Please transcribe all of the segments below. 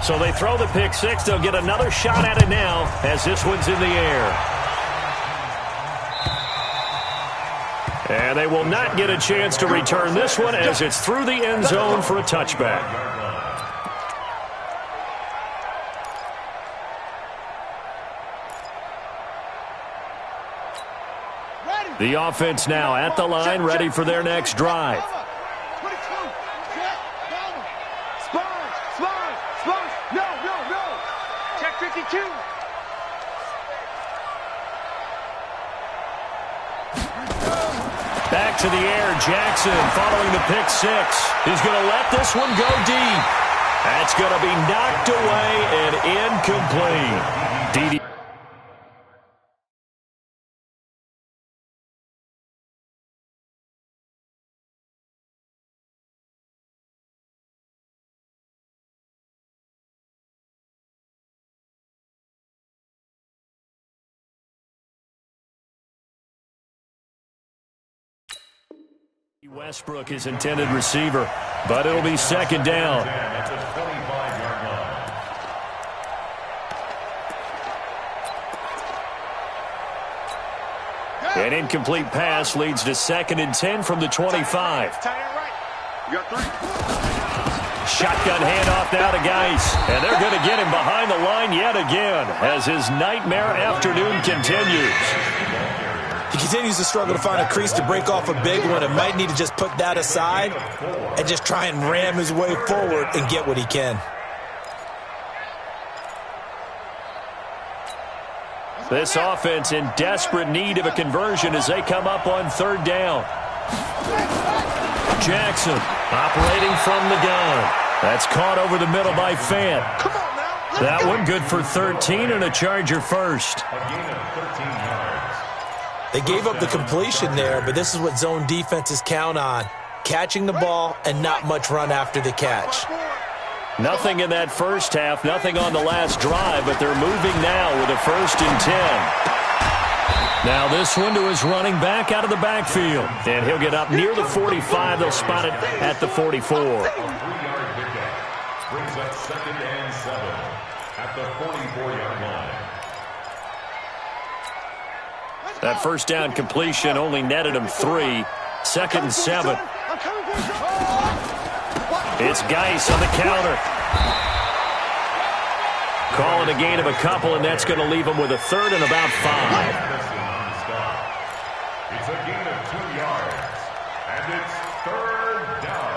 So they throw the pick six. They'll get another shot at it now as this one's in the air. And they will not get a chance to return this one as it's through the end zone for a touchback. The offense now at the line, ready for their next drive. Check 52. Back to the air, Jackson following the pick six. He's going to let this one go deep. That's going to be knocked away and incomplete. Westbrook is intended receiver, but it'll be second down. An incomplete pass leads to 2nd and 10 from the 25. Shotgun handoff now to Geis, and they're going to get him behind the line yet again as his nightmare afternoon continues. He continues to struggle to find a crease to break off a big one and might need to just put that aside and just try and ram his way forward and get what he can. This offense in desperate need of a conversion as they come up on 3rd down. Jackson operating from the gun. That's caught over the middle by Fant. That one good for 13 and a Charger first. They gave up the completion there, but this is what zone defenses count on. Catching the ball and not much run after the catch. Nothing in that first half, nothing on the last drive, but they're moving now with a 1st and 10. Now this one to his running back out of the backfield. And he'll get up near the 45. They'll spot it at the 44. Brings up 2nd and 7 at the 44-yard line. That first down completion only netted him 3. 2nd and 7. It's Geis on the counter. Calling a gain of a couple, and that's going to leave him with a 3rd and about 5. It's a gain of 2 yards, and it's 3rd down.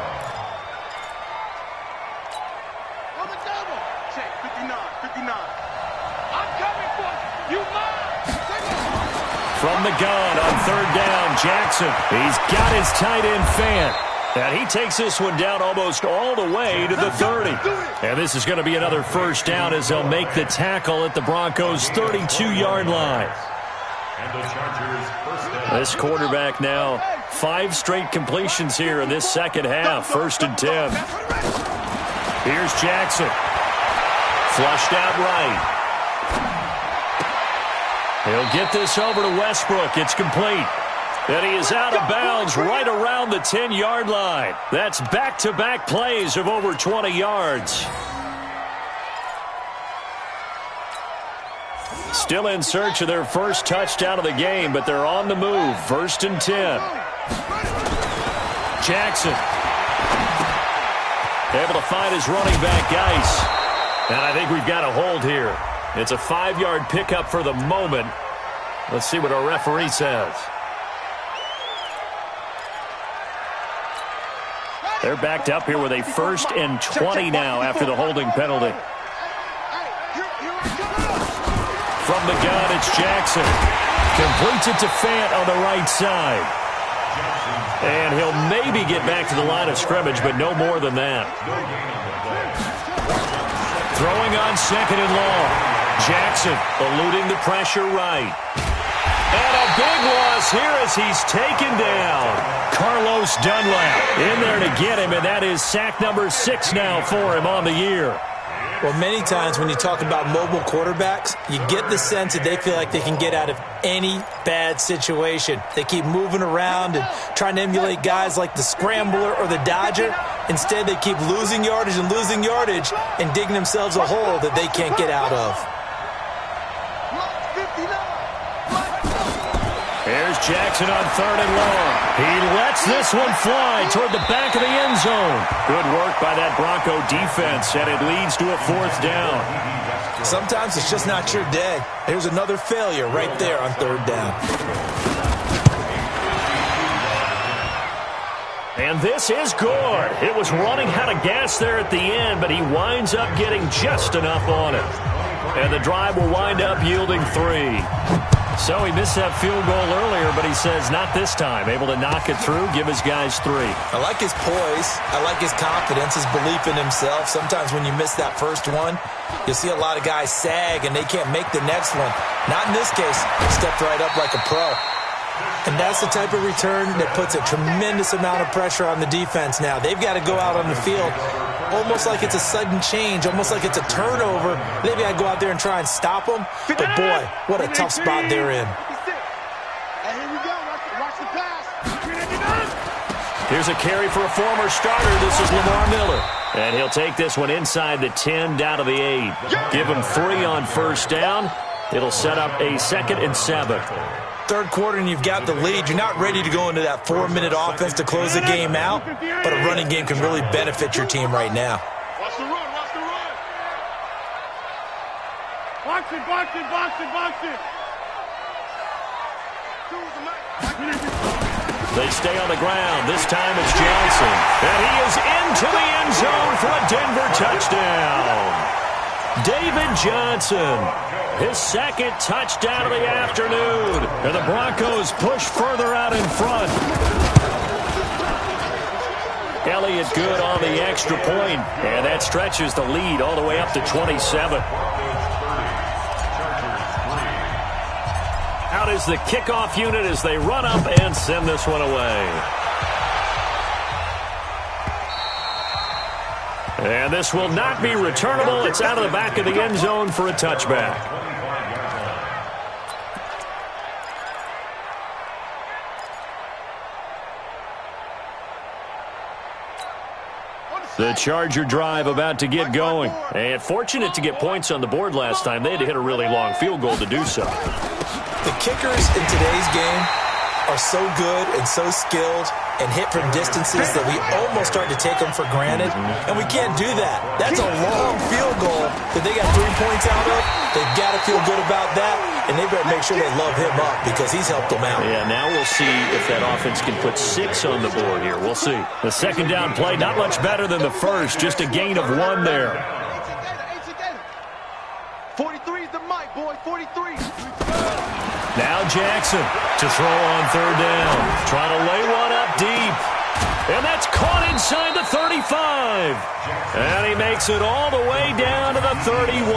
On the double. Check 59. I'm coming for you. You mine. From the gun on 3rd down, Jackson. He's got his tight end Fant. And he takes this one down almost all the way to the 30. And this is going to be another first down as they'll make the tackle at the Broncos' 32-yard line. This quarterback now 5 straight completions here in this second half. 1st and 10. Here's Jackson. Flushed out right. He'll get this over to Westbrook. It's complete. And he is out of bounds right around the 10-yard line. That's back-to-back plays of over 20 yards. Still in search of their first touchdown of the game, but they're on the move. 1st and 10. Jackson. Able to find his running back, Geis. And I think we've got a hold here. It's a 5-yard pickup for the moment. Let's see what our referee says. They're backed up here with a 1st and 20 now after the holding penalty. From the gun, it's Jackson. Completes it to Fant on the right side. And he'll maybe get back to the line of scrimmage, but no more than that. Throwing on 2nd and long. Jackson eluding the pressure right. And a big loss here as he's taken down. Carlos Dunlap in there to get him, and that is sack number 6 now for him on the year. Well, many times when you talk about mobile quarterbacks, you get the sense that they feel like they can get out of any bad situation. They keep moving around and trying to emulate guys like the Scrambler or the Dodger. Instead, they keep losing yardage and digging themselves a hole that they can't get out of. Here's Jackson on 3rd and long. He lets this one fly toward the back of the end zone. Good work by that Bronco defense, and it leads to a 4th down. Sometimes it's just not your day. Here's another failure right there on 3rd down. And this is good. It was running out of gas there at the end, but he winds up getting just enough on it. And the drive will wind up yielding 3. So he missed that field goal earlier, but he says not this time. Able to knock it through, give his guys 3. I like his poise. I like his confidence, his belief in himself. Sometimes when you miss that first one, you'll see a lot of guys sag and they can't make the next one. Not in this case. He stepped right up like a pro. And that's the type of return that puts a tremendous amount of pressure on the defense now. They've got to go out on the field almost like it's a sudden change, almost like it's a turnover. They've got to go out there and try and stop them. But, boy, what a tough spot they're in. And here we go. Watch the pass. Here's a carry for a former starter. This is Lamar Miller. And he'll take this one inside the 10 down to the 8. Give him 3 on 1st down. It'll set up a 2nd and 7. 3rd quarter and you've got the lead. You're not ready to go into that 4-minute offense to close the game out, but a running game can really benefit your team right now. Watch the run. Watch the run. Box it, box it, box it, box it. They stay on the ground. This time it's Johnson. And he is into the end zone for a Denver touchdown. David Johnson, his 2nd touchdown of the afternoon. And the Broncos push further out in front. Elliott good on the extra point, and that stretches the lead all the way up to 27. Out is the kickoff unit as they run up and send this one away. And this will not be returnable. It's out of the back of the end zone for a touchback. The Charger drive about to get going. And fortunate to get points on the board last time. They had to hit a really long field goal to do so. The kickers in today's game are so good and so skilled and hit from distances that we almost start to take them for granted. And we can't do that. That's a long field goal that they got 3 points out of. They've got to feel good about that, and they better make sure they love him up because he's helped them out. Yeah, now we'll see if that offense can put 6 on the board here. We'll see. The 2nd down play, not much better than the first, just a gain of 1 there. 43 is the mic, boy. 43. Now Jackson to throw on 3rd down. Trying to lay one up deep. And that's caught inside the 35. And he makes it all the way down to the 31.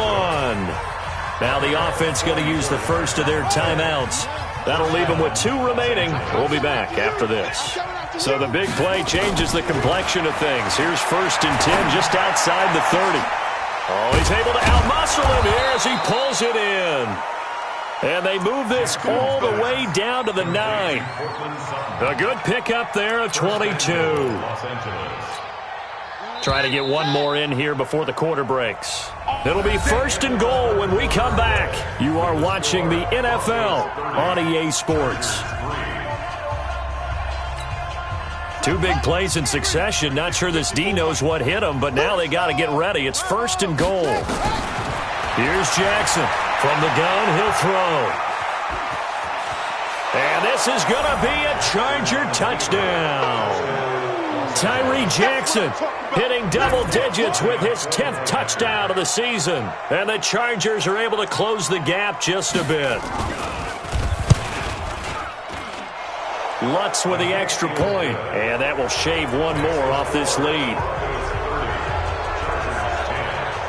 Now the offense going to use the first of their timeouts. That'll leave them with 2 remaining. We'll be back after this. So the big play changes the complexion of things. Here's 1st and 10 just outside the 30. Oh, he's able to outmuscle him here as he pulls it in. And they move this all the way down to the 9. A good pickup there of 22. Try to get one more in here before the quarter breaks. It'll be 1st and goal when we come back. You are watching the NFL on EA Sports. 2 big plays in succession. Not sure this D knows what hit him, but now they got to get ready. It's 1st and goal. Here's Jackson. From the gun, he'll throw. And this is going to be a Charger touchdown. Tyree Jackson hitting double digits with his 10th touchdown of the season. And the Chargers are able to close the gap just a bit. Lutz with the extra point, and that will shave 1 more off this lead.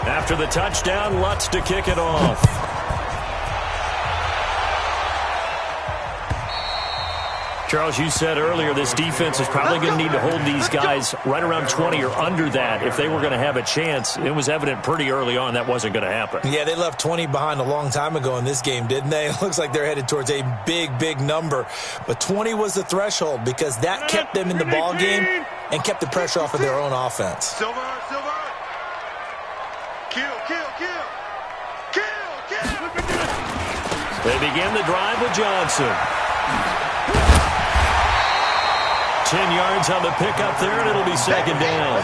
After the touchdown, Lutz to kick it off. Charles, you said earlier this defense is probably going to need to hold these guys right around 20 or under that if they were going to have a chance. It was evident pretty early on that wasn't going to happen. Yeah, they left 20 behind a long time ago in this game, didn't they? It looks like they're headed towards a big, big number. But 20 was the threshold because that kept them in the ball game and kept the pressure off of their own offense. Silver. Kill. They begin the drive with Johnson. 10 yards on the pickup there, and it'll be second down.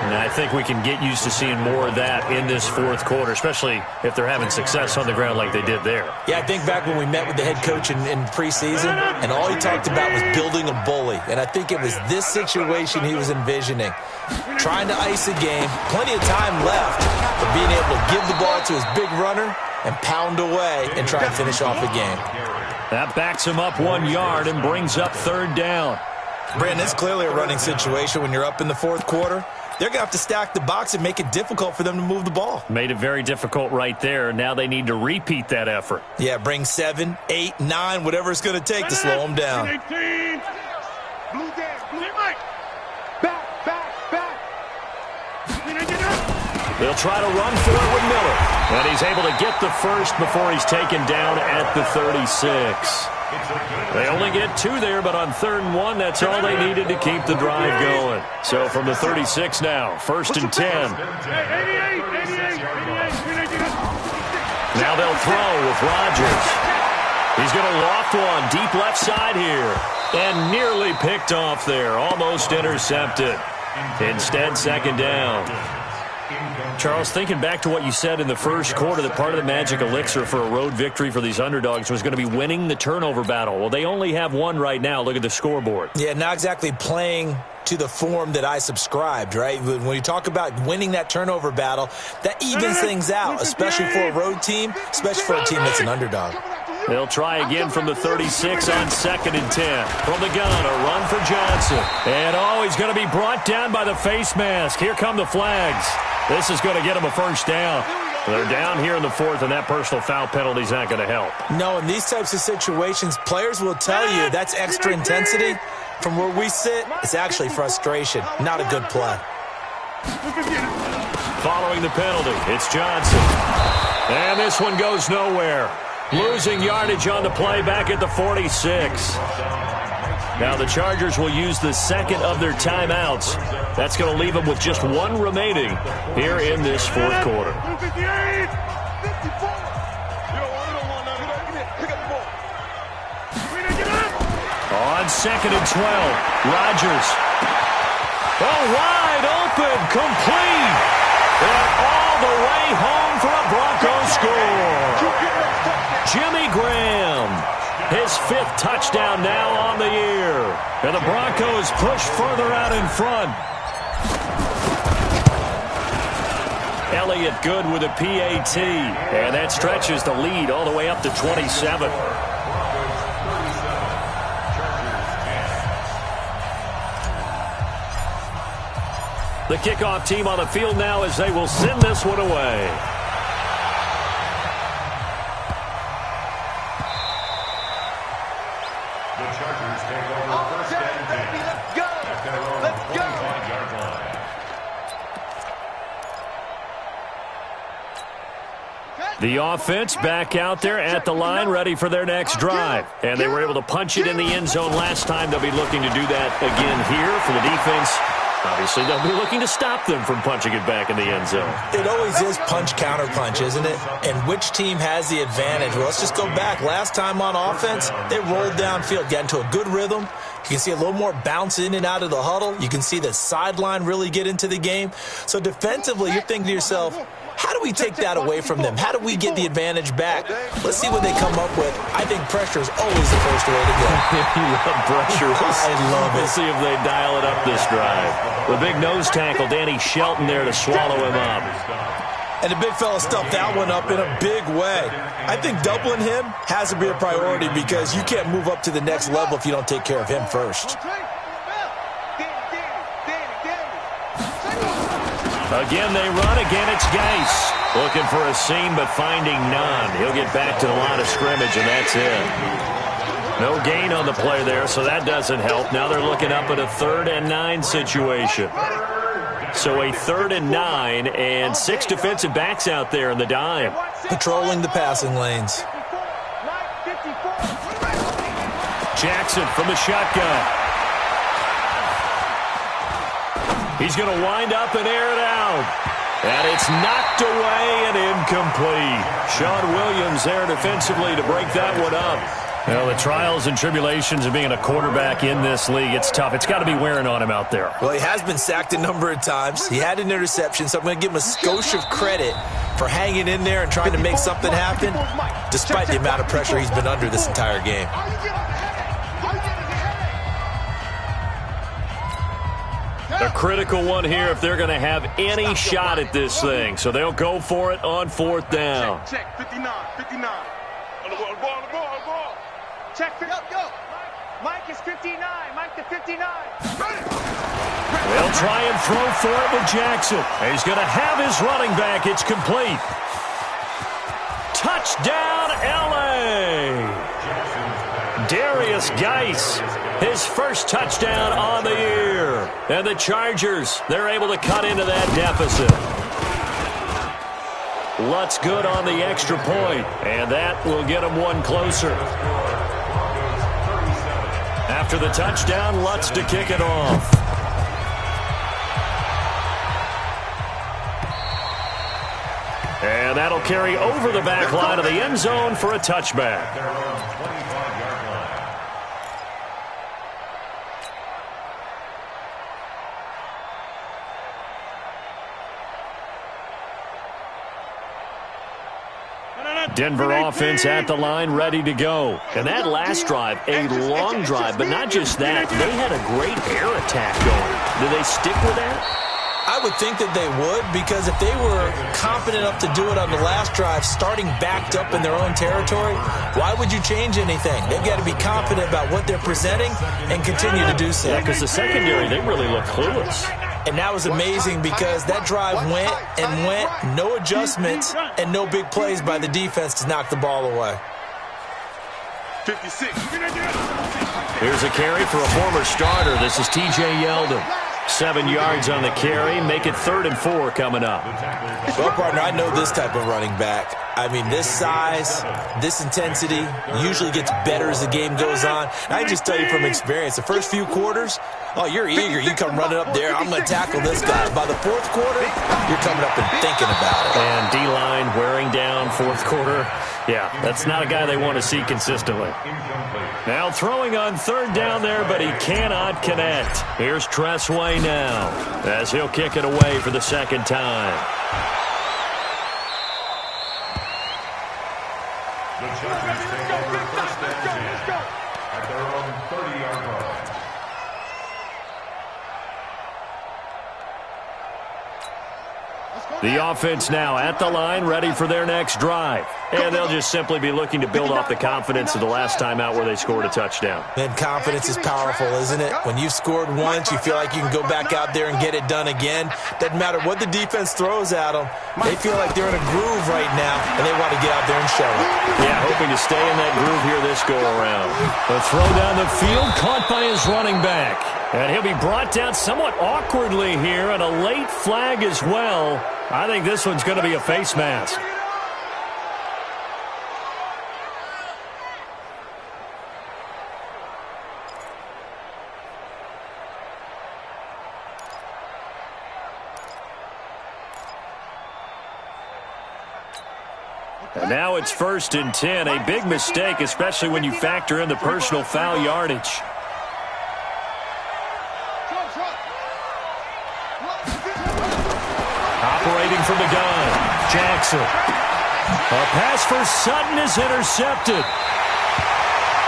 And I think we can get used to seeing more of that in this fourth quarter, especially if they're having success on the ground like they did there. Yeah, I think back when we met with the head coach in preseason, and all he talked about was building a bully. And I think it was this situation he was envisioning. Trying to ice a game, plenty of time left, but being able to give the ball to his big runner and pound away and try and finish off the game. That backs him up 1 yard and brings up third down. Brandon, it's clearly a running situation when you're up in the fourth quarter. They're going to have to stack the box and make it difficult for them to move the ball. Made it very difficult right there. Now they need to repeat that effort. Yeah, bring 7, 8, 9, whatever it's going to take to slow them down. Blue Mike. Back. They'll try to run for it with Miller. And he's able to get the first before he's taken down at the 36. They only get 2 there, but on 3rd and 1, that's all they needed to keep the drive going. So from the 36 now, 1st and 10. Now they'll throw with Rodgers. He's going to loft one deep left side here. And nearly picked off there, almost intercepted. Instead, second down. Charles, thinking back to what you said in the first quarter, that part of the magic elixir for a road victory for these underdogs was going to be winning the turnover battle. Well, they only have 1 right now. Look at the scoreboard. Yeah, not exactly playing to the form that I subscribed, right? When you talk about winning that turnover battle, that evens things out, especially for a road team, especially for a team that's an underdog. They'll try again from the 36 on 2nd and 10. From the gun, a run for Johnson. And, he's going to be brought down by the face mask. Here come the flags. This is going to get him a first down. They're down here in the 4th, and that personal foul penalty is not going to help. No, in these types of situations, players will tell you that's extra intensity. From where we sit, it's actually frustration, not a good play. Following the penalty, it's Johnson. And this one goes nowhere. Losing yardage on the play back at the 46. Now the Chargers will use the second of their timeouts. That's going to leave them with just 1 remaining here in this fourth quarter. On 2nd and 12, Rodgers. Wide open, complete. And all the way home for a Broncos score. Jimmy Graham, his 5th touchdown now on the year. And the Broncos push further out in front. Elliott good with a PAT. And that stretches the lead all the way up to 27. The kickoff team on the field now as they will send this one away. The Chargers take over 1st and 10. Let's go. Let's go. 25-yard line. The offense back out there at the line, ready for their next drive. And they were able to punch it in the end zone last time. They'll be looking to do that again here for the defense. Obviously, they'll be looking to stop them from punching it back in the end zone. It always is punch-counter-punch, isn't it? And which team has the advantage? Well, let's just go back. Last time on offense, they rolled downfield, got into a good rhythm. You can see a little more bounce in and out of the huddle. You can see the sideline really get into the game. So defensively, you're thinking to yourself, how do we take that away from them? How do we get the advantage back? Let's see what they come up with. I think pressure is always the first way to go. You love pressure. I love it. We'll see if they dial it up this drive. The big nose tackle, Danny Shelton there to swallow him up. And the big fella stuffed that one up in a big way. I think doubling him has to be a priority because you can't move up to the next level if you don't take care of him first. Again, they run. Again, it's Geis. Looking for a seam, but finding none. He'll get back to the line of scrimmage, and that's it. No gain on the play there, so that doesn't help. Now they're looking up at a 3rd and 9 situation. So a 3rd and 9, and 6 defensive backs out there in the dime. Patrolling the passing lanes. Jackson from the shotgun. He's going to wind up and air it out. And it's knocked away and incomplete. Sean Williams there defensively to break that one up. Well, the trials and tribulations of being a quarterback in this league, it's tough. It's got to be wearing on him out there. Well, he has been sacked a number of times. He had an interception, so I'm going to give him a skosh of credit for hanging in there and trying to make something happen, despite the amount of pressure he's been under this entire game. A critical one here if they're going to have any shot at this thing. So they'll go for it on fourth down. Check, 59, 59. On the ball. Check, go. Mike is 59. Mike to 59. They'll try and throw for it with Jackson. He's going to have his running back. It's complete. Touchdown, L.A. Darius Geis, his first touchdown on the year. And the Chargers, they're able to cut into that deficit. Lutz good on the extra point, and that will get them one closer. After the touchdown, Lutz to kick it off. And that'll carry over the back line of the end zone for a touchback. Denver offense at the line, ready to go. And that last drive, a long drive, but not just that. They had a great air attack going. Do they stick with that? I would think that they would, because if they were confident enough to do it on the last drive, starting backed up in their own territory, why would you change anything? They've got to be confident about what they're presenting and continue to do so. Yeah, because the secondary, they really look clueless. And that was amazing because that drive went and went, no adjustments and no big plays by the defense to knock the ball away. 56. Here's a carry for a former starter. This is T.J. Yeldon. 7 yards on the carry. Make it 3rd and 4 coming up. Well, partner, I know this type of running back. I mean, this size, this intensity usually gets better as the game goes on. And I can just tell you from experience, the first few quarters, oh, you're eager. You come running up there. I'm going to tackle this guy. By the 4th quarter, you're coming up and thinking about it. And D-line wearing down 4th quarter. Yeah, that's not a guy they want to see consistently. Now throwing on 3rd down there, but he cannot connect. Here's Tressway now as he'll kick it away for the 2nd time. The Chargers take over 1st and 10 at their own 30-yard line. The offense now at the line, ready for their next drive. And they'll just simply be looking to build off the confidence of the last time out where they scored a touchdown. And confidence is powerful, isn't it? When you've scored once, you feel like you can go back out there and get it done again. Doesn't matter what the defense throws at them. They feel like they're in a groove right now, and they want to get out there and show it. Yeah, hoping to stay in that groove here this go-around. The throw down the field, caught by his running back. And he'll be brought down somewhat awkwardly here, and a late flag as well. I think this one's going to be a face mask. And now it's 1st and 10. A big mistake, especially when you factor in the personal foul yardage. Operating from the gun, Jackson. A pass for Sutton is intercepted.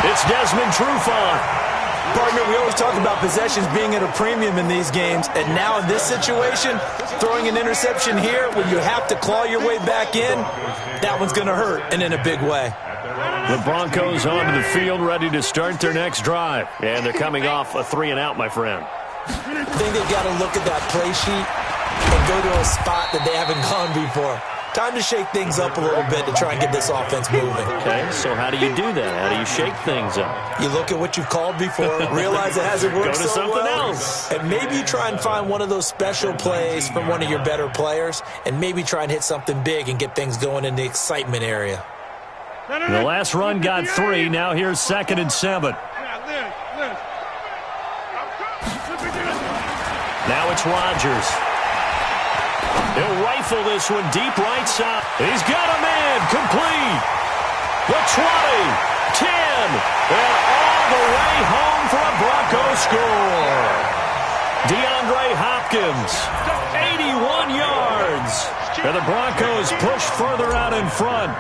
It's Desmond Trufant. Partner, we always talk about possessions being at a premium in these games, and now in this situation, throwing an interception here when you have to claw your way back in, that one's going to hurt, and in a big way. The Broncos onto the field, ready to start their next drive. And they're coming off a 3-and-out, my friend. I think they've got to look at that play sheet and go to a spot that they haven't gone before. Time to shake things up a little bit to try and get this offense moving. Okay, so how do you do that? How do you shake things up? You look at what you've called before, realize it hasn't worked Go to so something well, else. and maybe you try and find one of those special plays from one of your better players, and maybe try and hit something big and get things going in the excitement area. The last run got 3. Now here's 2nd and 7. Now it's Rodgers. He'll rifle this one deep right side. He's got a man complete. The 20, 10, and all the way home for a Broncos score. DeAndre Hopkins, 81 yards. And the Broncos push further out in front.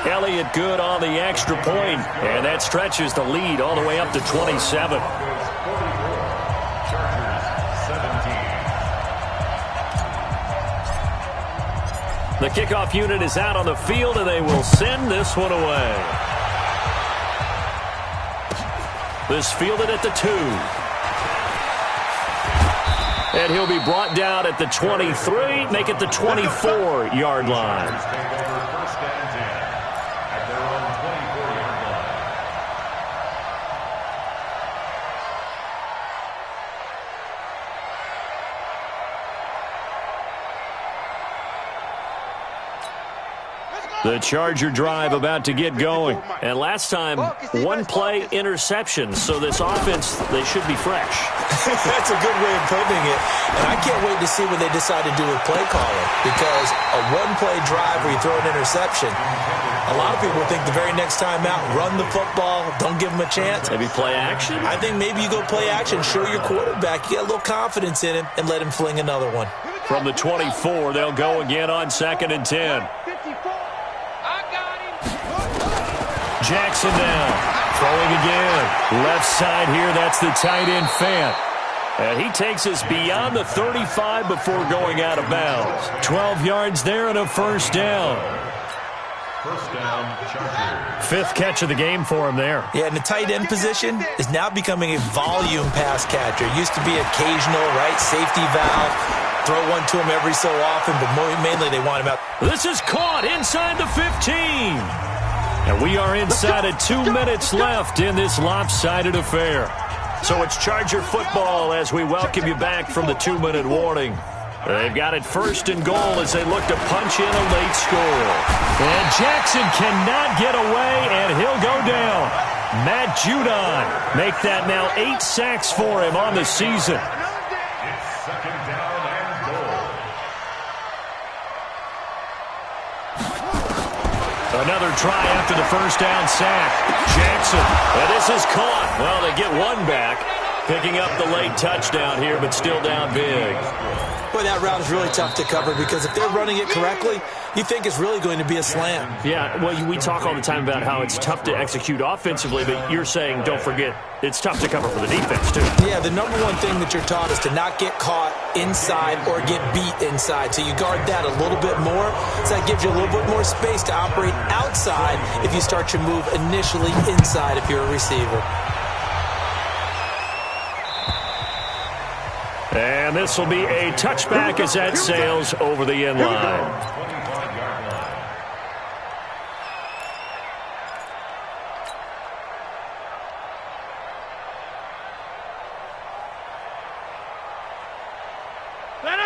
Elliott good on the extra point, and that stretches the lead all the way up to 27. The kickoff unit is out on the field, and they will send this one away. This fielded at the 2. And he'll be brought down at the 23, make it the 24-yard line. The Charger drive about to get going. And last time, one-play interception. So this offense, they should be fresh. That's a good way of putting it. And I can't wait to see what they decide to do with play calling. Because a one-play drive where you throw an interception, a lot of people think the very next time out, run the football, don't give them a chance. Maybe play action? I think maybe you go play action, show your quarterback, you get a little confidence in him, and let him fling another one. From the 24, they'll go again on 2nd and 10. Jackson now, throwing again. Left side here, that's the tight end Fant. And he takes us beyond the 35 before going out of bounds. 12 yards there and a first down. First down, Chargers. 5th catch of the game for him there. Yeah, and the tight end position is now becoming a volume pass catcher. It used to be occasional, right, safety valve. Throw one to him every so often, but mainly they want him out. This is caught inside the 15. And we are inside of 2 minutes left in this lopsided affair. So it's Charger football as we welcome you back from the 2-minute warning. They've got it 1st and goal as they look to punch in a late score. And Jackson cannot get away, and he'll go down. Matt Judon make that now 8 sacks for him on the season. It's 2nd down and goal. Another try after the first down sack. Jackson, and this is caught. Well, they get one back, picking up the late touchdown here, but still down big. Boy, that route is really tough to cover because if they're running it correctly, you think it's really going to be a slam. Yeah, well, we talk all the time about how it's tough to execute offensively, but you're saying, don't forget, it's tough to cover for the defense, too. Yeah, the number one thing that you're taught is to not get caught inside or get beat inside. So you guard that a little bit more. So that gives you a little bit more space to operate outside if you start your move initially inside if you're a receiver. And this will be a touchback as that sails over the end line. 25-yard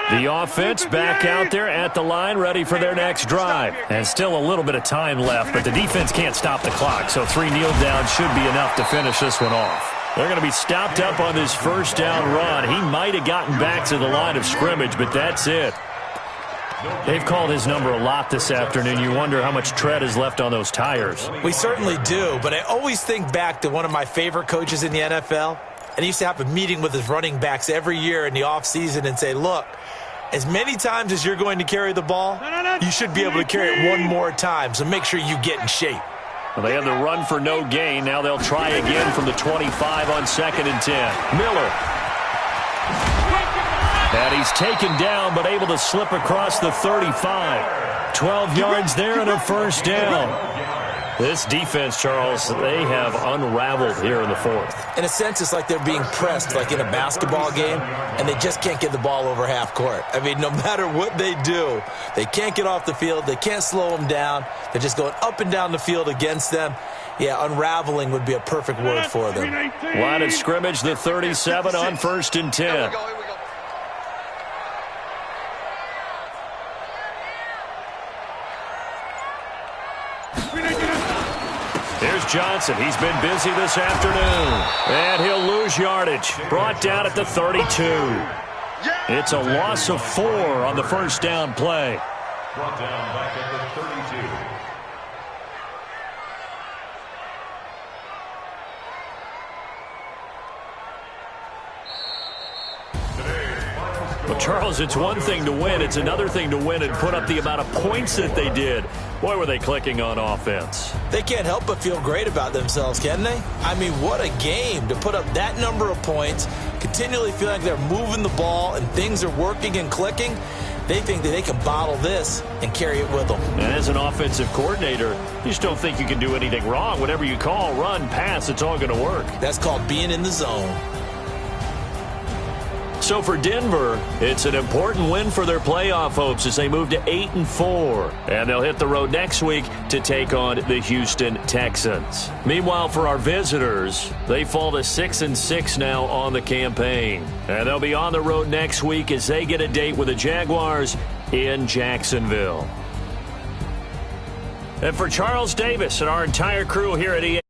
line. The offense back out there at the line, ready for their next drive. And still a little bit of time left, but the defense can't stop the clock, so 3 kneel downs should be enough to finish this one off. They're going to be stopped up on this first down run. He might have gotten back to the line of scrimmage, but that's it. They've called his number a lot this afternoon. You wonder how much tread is left on those tires. We certainly do, but I always think back to one of my favorite coaches in the NFL. And he used to have a meeting with his running backs every year in the offseason and say, look, as many times as you're going to carry the ball, you should be able to carry it one more time, so make sure you get in shape. Well, they had the run for no gain. Now they'll try again from the 25 on 2nd and 10. Miller. And he's taken down, but able to slip across the 35. 12 yards there and a first down. This defense, Charles, they have unraveled here in the 4th. In a sense, it's like they're being pressed, like in a basketball game, and they just can't get the ball over half court. I mean, no matter what they do, they can't get off the field. They can't slow them down. They're just going up and down the field against them. Yeah, unraveling would be a perfect word for them. Line of scrimmage, the 37 on 1st and 10. Here's Here's Johnson. He's been busy this afternoon. And he'll lose yardage. Brought down at the 32. It's a loss of 4 on the first down play. Brought down back at the 32. Well, Charles, it's one thing to win. It's another thing to win and put up the amount of points that they did. Boy, were they clicking on offense. They can't help but feel great about themselves, can they? I mean, what a game to put up that number of points, continually feeling like they're moving the ball and things are working and clicking. They think that they can bottle this and carry it with them. And as an offensive coordinator, you just don't think you can do anything wrong. Whatever you call, run, pass, it's all going to work. That's called being in the zone. So for Denver, it's an important win for their playoff hopes as they move to 8-4. And they'll hit the road next week to take on the Houston Texans. Meanwhile, for our visitors, they fall to 6-6 now on the campaign. And they'll be on the road next week as they get a date with the Jaguars in Jacksonville. And for Charles Davis and our entire crew here at EA.